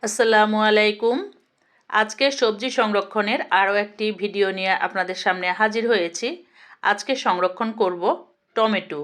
আসসালামু আলাইকুম। আজকে সবজি সংরক্ষণের আরও একটি ভিডিও নিয়ে আপনাদের সামনে হাজির হয়েছি। আজকে সংরক্ষণ করব টমেটো।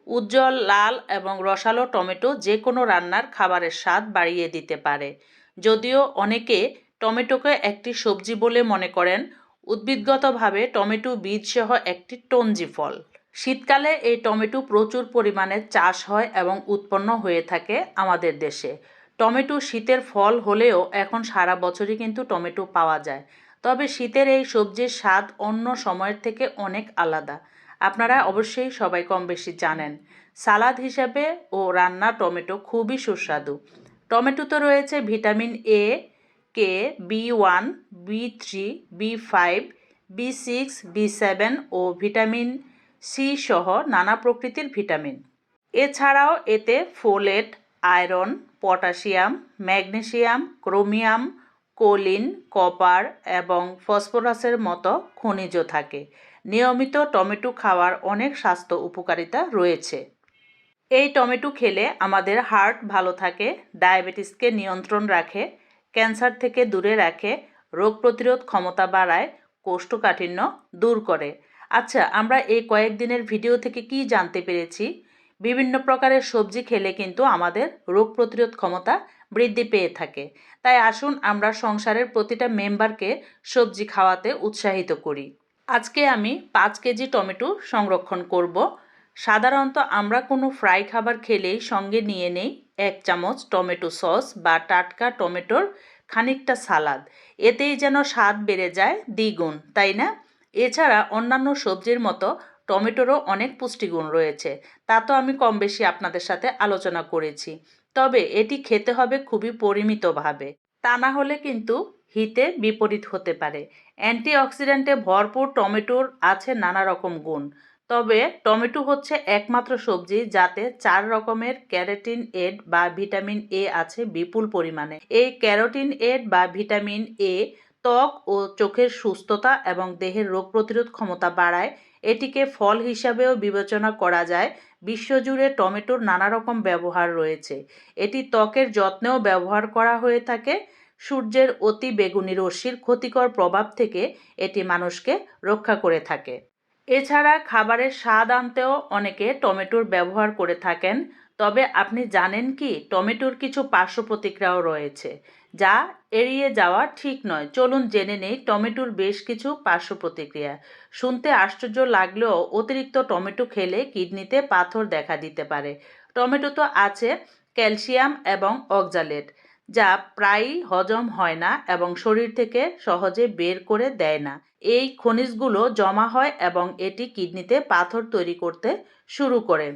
উজ্জ্বল লাল এবং রসালো টমেটো যে কোনো রান্নার খাবারের স্বাদ বাড়িয়ে দিতে পারে। যদিও অনেকে টমেটোকে একটি সবজি বলে মনে করেন, উদ্ভিদগতভাবে টমেটো বীজসহ একটি টনজি ফল। শীতকালে এই টমেটো প্রচুর পরিমাণে চাষ হয় এবং উৎপন্ন হয়ে থাকে আমাদের দেশে। টমেটো শীতের ফল হলেও এখন সারা বছরই কিন্তু টমেটো পাওয়া যায়। তবে শীতের এই সবজির স্বাদ অন্য সময়ের থেকে অনেক আলাদা। আপনারা অবশ্যই সবাই কম বেশি জানেন। সালাদ হিসাবে ও রান্না টমেটো খুবই সুস্বাদু। টমেটোতে রয়েছে vitamin A, K, B one, বি3, বি5, বি6, বি7 O vitamin C সহ নানা প্রকৃতির ভিটামিন। এছাড়াও এতে folate, iron, potassium, magnesium, chromium, choline, copper এবং ফসফরাসের মতো খনিজ থাকে। নিয়মিত টমেটো খাওয়ার অনেক স্বাস্থ্য উপকারিতা রয়েছে। এই টমেটো খেলে আমাদের হার্ট ভালো থাকে, ডায়াবেটিসকে নিয়ন্ত্রণ রাখে, ক্যান্সার থেকে দূরে রাখে, রোগ প্রতিরোধ ক্ষমতা বাড়ায়, কোষ্ঠকাঠিন্য দূর করে। আচ্ছা, আমরা এই কয়েকদিনের ভিডিও থেকে কি জানতে পেরেছি? বিভিন্ন প্রকারের সবজি খেলে কিন্তু আমাদের রোগ প্রতিরোধ ক্ষমতা বৃদ্ধি পেয়ে থাকে। তাই আসুন আমরা সংসারের প্রতিটা মেম্বারকে সবজি খাওয়াতে উৎসাহিত করি। আজকে আমি 5 কেজি টমেটো সংরক্ষণ করব। সাধারণত আমরা কোনো ফ্রাই খাবার খেলেই সঙ্গে নিয়ে নেই 1 চামচ টমেটো সস বা টাটকা টমেটোর খানিকটা সালাদ। এতেই যেন স্বাদ বেড়ে যায় দ্বিগুণ, তাই না? এছাড়া অন্যান্য সবজির মতো টমেটোরও অনেক পুষ্টিগুণ রয়েছে। তা তো আমি কম বেশি আপনাদের সাথে আলোচনা করেছি। তবে এটি খেতে হবে খুবই পরিমিতভাবে। তা না হলে কিন্তু হিতে বিপরীত হতে পারে। অ্যান্টিঅক্সিডেন্টে ভরপুর টমেটোর আছে নানা রকম গুণ। তবে টমেটো হচ্ছে একমাত্র সবজি যাতে 4 রকমের ক্যারোটিন এড বা ভিটামিন এ আছে বিপুল পরিমাণে। এই ক্যারোটিন এড বা ভিটামিন এ ত্বক ও চোখের সুস্থতা এবং দেহের রোগ প্রতিরোধ ক্ষমতা বাড়ায়। এটিকে ফল হিসাবেও বিবেচনা করা যায়। বিশ্বজুড়ে টমেটোর নানা রকম ব্যবহার রয়েছে। এটি ত্বকের যত্নেও ব্যবহার করা হয়ে থাকে। সূর্যের অতি বেগুনি রশ্মির ক্ষতিকর প্রভাব থেকে এটি মানুষকে রক্ষা করে থাকে। এছাড়া খাবারের স্বাদ আনতেও অনেকে টমেটোর ব্যবহার করে থাকেন। তবে আপনি জানেন কি টমেটোর কিছু পার্শ্ব প্রতিক্রিয়াও রয়েছে, যা এড়িয়ে যাওয়া ঠিক নয়। চলুন জেনে নেই টমেটোর বেশ কিছু পার্শ্ব প্রতিক্রিয়া। শুনতে আশ্চর্য লাগলেও অতিরিক্ত টমেটো খেলে কিডনিতে পাথর দেখা দিতে পারে। টমেটোতে আছে ক্যালসিয়াম এবং অক্সালেট, যা প্রায়ই হজম হয় না এবং শরীর থেকে সহজে বের করে দেয় না। এই খনিজগুলো জমা হয় এবং এটি কিডনিতে পাথর তৈরি করতে শুরু করে।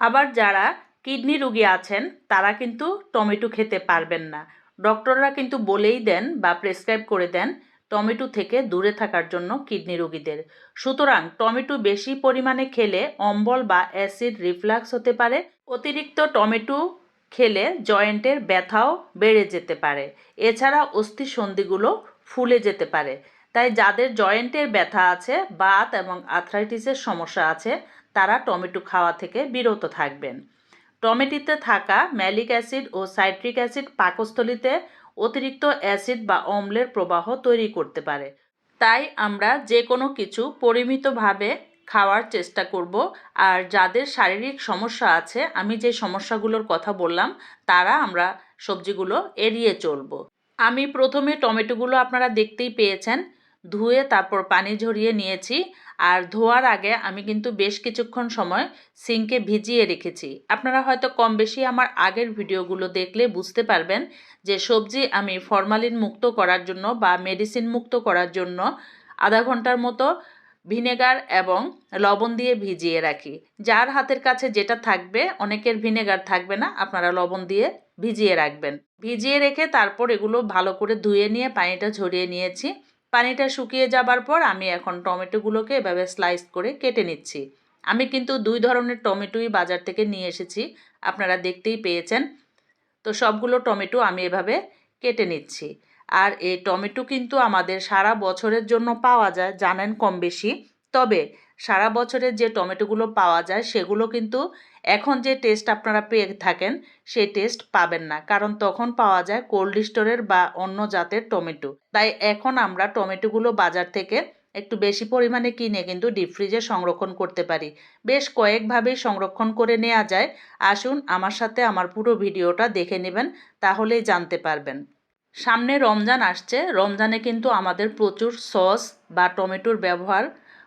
আবার যারা কিডনি রোগী আছেন তারা কিন্তু টমেটো খেতে পারবেন না। ডক্টররা কিন্তু বলেই দেন বা প্রেসক্রাইব করে দেন টমেটো থেকে দূরে থাকার জন্য কিডনি রোগীদের। সুতরাং টমেটো বেশি পরিমাণে খেলে অম্বল বা অ্যাসিড রিফ্লাক্স হতে পারে। অতিরিক্ত টমেটো খেলে জয়েন্টের ব্যথাও বেড়ে যেতে পারে। এছাড়া অস্থিসন্ধিগুলো ফুলে যেতে পারে। তাই যাদের জয়েন্টের ব্যথা আছে, বাত এবং আর্থ্রাইটিসের সমস্যা আছে, তারা টমেটো খাওয়া থেকে বিরত থাকবেন। টমেটোতে থাকা ম্যালিক অ্যাসিড ও সাইট্রিক অ্যাসিড পাকস্থলীতে অতিরিক্ত অ্যাসিড বা অম্লের প্রবাহ তৈরি করতে পারে। তাই আমরা যে কোনো কিছু পরিমিতভাবে খাওয়ার চেষ্টা করব। আর যাদের শারীরিক সমস্যা আছে, আমি যে সমস্যাগুলোর কথা বললাম, তারা আমরা সবজিগুলো এড়িয়ে চলব। আমি প্রথমে টমেটোগুলো আপনারা দেখতেই পেয়েছেন, ধুয়ে তারপর পানি ঝরিয়ে নিয়েছি। আর ধোয়ার আগে আমি কিন্তু বেশ কিছুক্ষণ সময় সিঙ্কে ভিজিয়ে রেখেছি। আপনারা হয়তো কম বেশি আমার আগের ভিডিওগুলো দেখলে বুঝতে পারবেন যে সবজি আমি ফরমালিন মুক্ত করার জন্য বা মেডিসিন মুক্ত করার জন্য আধা ঘন্টার মতো ভিনেগার এবং লবণ দিয়ে ভিজিয়ে রাখি। যার হাতের কাছে যেটা থাকবে, অনেকের ভিনেগার থাকবে না, আপনারা লবণ দিয়ে ভিজিয়ে রাখবেন। ভিজিয়ে রেখে তারপর এগুলো ভালো করে ধুয়ে নিয়ে পানিটা ঝরিয়ে নিয়েছি। পানিটা শুকিয়ে যাবার পর আমি এখন টমেটোগুলোকে এভাবে স্লাইস করে কেটে নিচ্ছি। আমি কিন্তু 2 ধরনের টমেটোই বাজার থেকে নিয়ে এসেছি, আপনারা দেখতেই পেয়েছেন। তো সবগুলো টমেটো আমি এভাবে কেটে নিচ্ছি। আর এই টমেটো কিন্তু আমাদের সারা বছরের জন্য পাওয়া যায়, জানেন কম বেশি। তবে সারা বছরের যে টমেটোগুলো পাওয়া যায় সেগুলো কিন্তু এখন যে টেস্ট আপনারা পেয়ে থাকেন সেই টেস্ট পাবেন না, কারণ তখন পাওয়া যায় কোল্ড স্টোরের বা অন্য জাতের টমেটো। তাই এখন আমরা টমেটোগুলো বাজার থেকে একটু বেশি পরিমাণে কিনে কিন্তু ডিপ ফ্রিজে সংরক্ষণ করতে পারি। বেশ কয়েকভাবেই সংরক্ষণ করে নেওয়া যায়। আসুন আমার সাথে আমার পুরো ভিডিওটা দেখে নেবেন, তাহলেই জানতে পারবেন। সামনে রমজান আসছে, রমজানে কিন্তু আমাদের প্রচুর সস বা টমেটোর ব্যবহার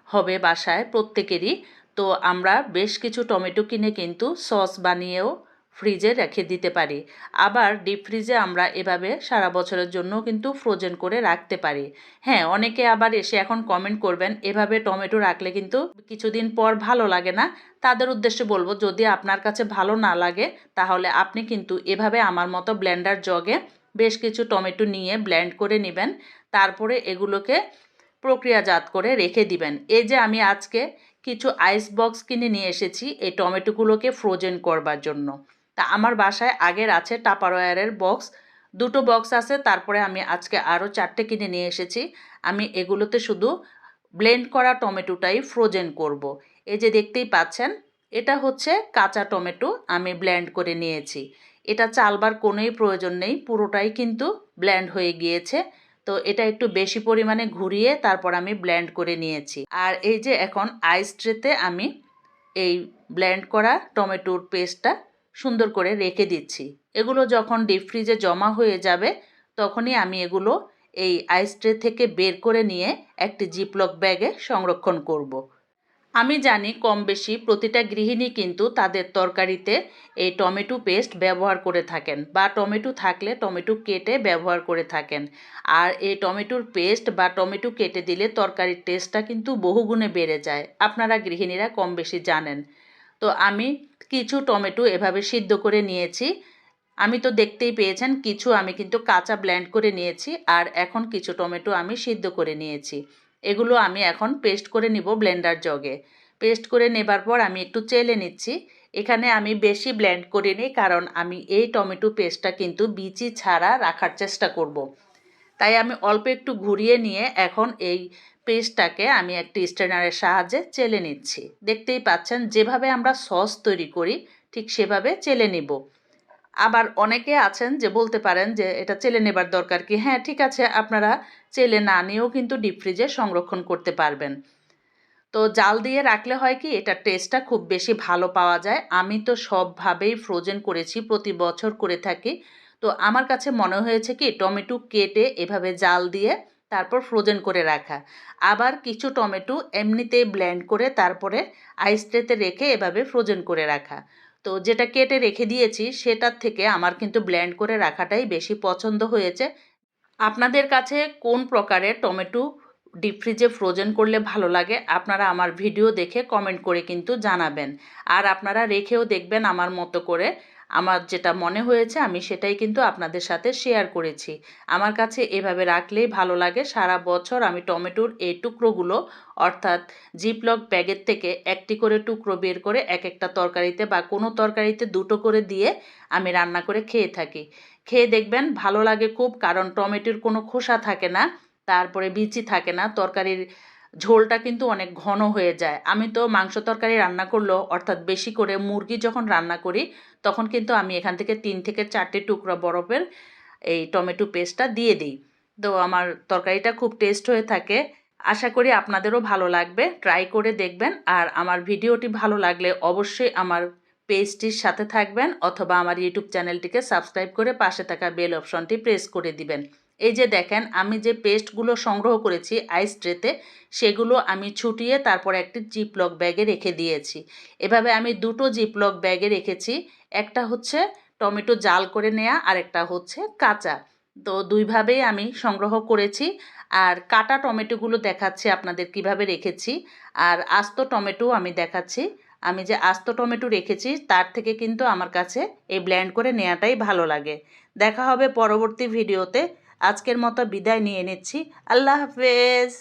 হবে বাসায় প্রত্যেকেরই। তো আমরা বেশ কিছু টমেটো কিনে কিন্তু সস বানিয়েও ফ্রিজে রেখে দিতে পারি। আবার ডিপ ফ্রিজে আমরা এভাবে সারা বছরের জন্য কিন্তু ফ্রোজেন করে রাখতে পারি। হ্যাঁ, অনেকে আবার এসে এখন কমেন্ট করবেন এভাবে টমেটো রাখলে কিন্তু কিছুদিন পর ভালো লাগে না। তাদের উদ্দেশ্যে বলবো, যদি আপনার কাছে ভালো না লাগে তাহলে আপনি কিন্তু এভাবে আমার মতো ব্লেন্ডার জগে বেশ কিছু টমেটো নিয়ে ব্লেন্ড করে নেবেন, তারপরে এগুলোকে প্রক্রিয়াজাত করে রেখে দিবেন। এই যে আমি আজকে কিছু আইস বক্স কিনে নিয়ে এসেছি এই টমেটোগুলোকে ফ্রোজেন করবার জন্য। তা আমার বাসায় আগের আছে টাপারওয়্যারের বক্স, 2টো বক্স আছে, তারপরে আমি আজকে আরও 4টে কিনে নিয়ে এসেছি। আমি এগুলোতে শুধু ব্লেন্ড করা টমেটোটাই ফ্রোজেন করব। এই যে দেখতেই পাচ্ছেন, এটা হচ্ছে কাঁচা টমেটো আমি ব্লেন্ড করে নিয়েছি। এটা চালবার কোনোই প্রয়োজন নেই, পুরোটাই কিন্তু ব্লেন্ড হয়ে গিয়েছে। তো এটা একটু বেশি পরিমাণে ঘুরিয়ে তারপর আমি ব্লেন্ড করে নিয়েছি। আর এই যে এখন আইস ট্রেতে আমি এই ব্লেন্ড করা টমেটোর পেস্টটা সুন্দর করে রেখে দিচ্ছি। এগুলো যখন ডিপ ফ্রিজে জমা হয়ে যাবে তখনই আমি এগুলো এই আইস ট্রে থেকে বের করে নিয়ে একটি জিপলক ব্যাগে সংরক্ষণ করব। আমি জানি কম বেশি প্রতিটা গৃহিণী কিন্তু তাদের তরকারিতে এই টমেটো পেস্ট ব্যবহার করে থাকেন, বা টমেটো থাকলে টমেটো কেটে ব্যবহার করে থাকেন। আর এই টমেটোর পেস্ট বা টমেটো কেটে দিলে তরকারির টেস্টটা কিন্তু বহুগুণে বেড়ে যায়, আপনারা গৃহিণীরা কম বেশি জানেন। তো আমি কিছু টমেটো এভাবে সিদ্ধ করে নিয়েছি। আমি তো দেখতেই পেয়েছেন কিছু আমি কিন্তু কাঁচা ব্লেন্ড করে নিয়েছি, আর এখন কিছু টমেটো আমি সিদ্ধ করে নিয়েছি। এগুলো আমি এখন পেস্ট করে নিব ব্লেন্ডার জগে। পেস্ট করে নেবার পর আমি একটু চেলে নিচ্ছি। এখানে আমি বেশি ব্লেন্ড করিনি, কারণ আমি এই টমেটো পেস্টটা কিন্তু বিচি ছাড়া রাখার চেষ্টা করব। তাই আমি অল্প একটু ঘুরিয়ে নিয়ে এখন এই পেস্টটাকে আমি একটি স্ট্রেনারের সাহায্যে চেলে নিচ্ছি। দেখতেই পাচ্ছেন যেভাবে আমরা সস তৈরি করি ঠিক সেভাবে চেলে নিব। আবার অনেকে আছেন যে বলতে পারেন যে এটা চেলে নেবার দরকার কি? হ্যাঁ, ঠিক আছে, আপনারা চেলে না নিয়েও কিন্তু ডিপ ফ্রিজে সংরক্ষণ করতে পারবেন। তো জাল দিয়ে রাখলে হয় কি, এটার টেস্টটা খুব বেশি ভালো পাওয়া যায়। আমি তো সবভাবেই ফ্রোজেন করেছি, প্রতি বছর করে থাকি। তো আমার কাছে মনে হয়েছে কি টমেটো কেটে এভাবে জাল দিয়ে তারপর ফ্রোজেন করে রাখা। আবার কিছু টমেটো এমনিতেই ব্লেন্ড করে তারপরে আইস ট্রেতে রেখে এভাবে ফ্রোজেন করে রাখা। তো যেটা কেটে রেখে দিয়েছি সেটার থেকে আমার কিন্তু ব্লেন্ড করে রাখাটাই বেশি পছন্দ হয়েছে। আপনাদের কাছে কোন প্রকারের টমেটো ডিপ ফ্রিজে ফ্রোজেন করলে ভালো লাগে আপনারা আমার ভিডিও দেখে কমেন্ট করে কিন্তু জানাবেন। আর আপনারা রেখেও দেখবেন আমার মতো করে। আমার যেটা মনে হয়েছে আমি সেটাই কিন্তু আপনাদের সাথে শেয়ার করেছি। আমার কাছে এভাবে রাখলেই ভালো লাগে। সারা বছর আমি টমেটোর এই টুকরোগুলো অর্থাৎ জিপলক ব্যাগের থেকে একটি করে টুকরো বের করে এক একটা তরকারিতে বা কোনো তরকারিতে 2টো করে দিয়ে আমি রান্না করে খেয়ে থাকি। খেয়ে দেখবেন ভালো লাগে খুব, কারণ টমেটোর কোনো খোসা থাকে না, তারপরে বিচি থাকে না, তরকারির ঝোলটা কিন্তু অনেক ঘন হয়ে যায়। আমি তো মাংস তরকারি রান্না করলেও অর্থাৎ বেশি করে মুরগি যখন রান্না করি তখন কিন্তু আমি এখান থেকে 3 থেকে 4টে টুকরা বরফের এই টমেটো পেস্টটা দিয়ে দিই। তো আমার তরকারিটা খুব টেস্ট হয়ে থাকে। আশা করি আপনাদেরও ভালো লাগবে, ট্রাই করে দেখবেন। আর আমার ভিডিওটি ভালো লাগলে অবশ্যই আমার পেজটির সাথে থাকবেন, অথবা আমার ইউটিউব চ্যানেলটিকে সাবস্ক্রাইব করে পাশে থাকা বেল অপশনটি প্রেস করে দিবেন। এই যে দেখেন আমি যে পেস্টগুলো সংগ্রহ করেছি আইস ট্রেতে, সেগুলো আমি ছুটিয়ে তারপর একটি জিপলক ব্যাগে রেখে দিয়েছি। এভাবে আমি 2টো জিপলক ব্যাগে রেখেছি, একটা হচ্ছে টমেটো জাল করে নেওয়া আর একটা হচ্ছে কাঁচা। তো দুইভাবেই আমি সংগ্রহ করেছি। আর কাটা টমেটোগুলো দেখাচ্ছি আপনাদের কিভাবে রেখেছি, আর আস্ত টমেটো আমি দেখাচ্ছি। আমি যে আস্ত টমেটো রেখেছি তার থেকে কিন্তু আমার কাছে এই ব্লেন্ড করে নেওয়াটাই ভালো লাগে। দেখা হবে পরবর্তী ভিডিওতে। আজকের মতো বিদায় নিয়ে নিচ্ছি। আল্লাহ হাফেজ।